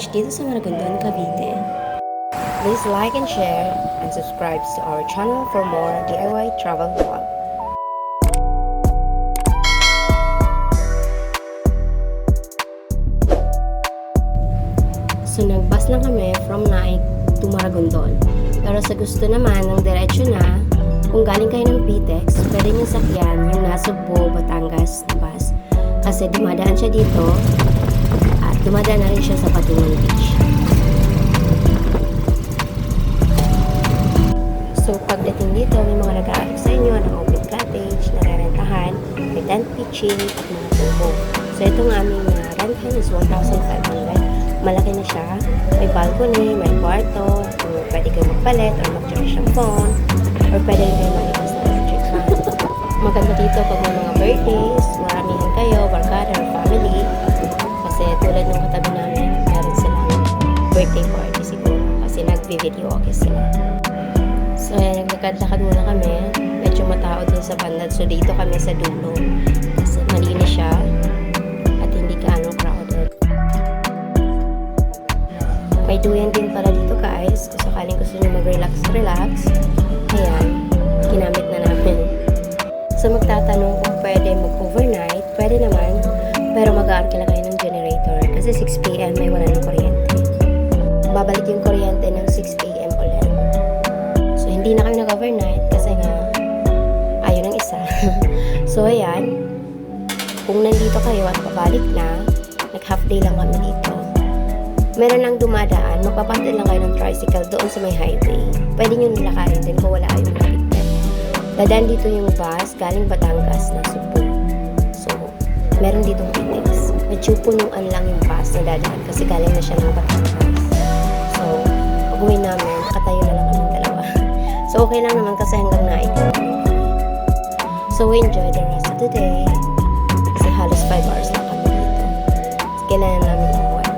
Beach dito sa Maragondon, Cavite. Please like and share and subscribe to our channel for more DIY travel vlog. So nagbus lang kami from Naik to Maragondon. Pero sa gusto naman ng diretsyo na, kung galing kayo ng PTEX, pwede nyo sakyan yung nasa Cebu, Batangas na bus. Kasi dumadaan siya dito at dumadaan na rin siya sa Patungan Beach. So pagdating dito, may mga nag-aalok sa inyo ng open cottage, narerentahan, may tent pitching at mga tubo. So itong aming rentahan is 1,500. Malaki na siya. May balcony, may kwarto, pwede kayo magpalit or mag-charge ng phone, or pwede rin kayo malipas na electric fan. Maganda dito pag may mga birthdays, maramihan kayo, barkada or family. Kasi tulad ng katabi namin, meron silang birthday party siguro kasi nag-video okay sila. So ayan, naglakad-lakad muna kami. Medyo matao dun sa bandad. So dito kami sa dulo. Kasi malinis siya at hindi gaano crowded. May duyan din pala dito guys. Kung sakaling gusto nyo mag-relax. Ayan, ginamit na namin. So magtatanong kung pwede mag-overnight. Pwede naman. Pero mag-aarkila kayo ng generator. Kasi 6 PM may wala ng kuryente. Babalik yung kuryente ng 6 PM ulit. So hindi na kami nag-overnight kasi nga ayaw ng isa. So ayan, kung nandito kayo at pabalik na, nag-half day lang kami dito. Meron lang dumadaan, magpapantay lang kayo ng tricycle doon sa may highway. Pwede nyo nilakarin din kung wala kayong malapit. Dadaan dito yung bus galing Batangas na Cebu. So, meron ditong PTEX. Medyo punuan lang yung bus na dadaan kasi galing na siya ng Batangas. So, pag-uwi namin, nakatayo na lang kami dalawa. So, okay lang naman kasi hanggang Naik. So, we enjoy the rest of the day. Kasi halos 5 hours lang kami dito. Kailangan namin umuwi.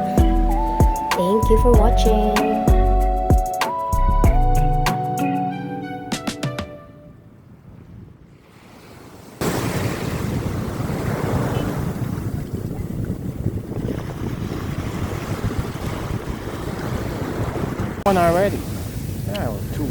Thank you for watching. One already. Yeah, two.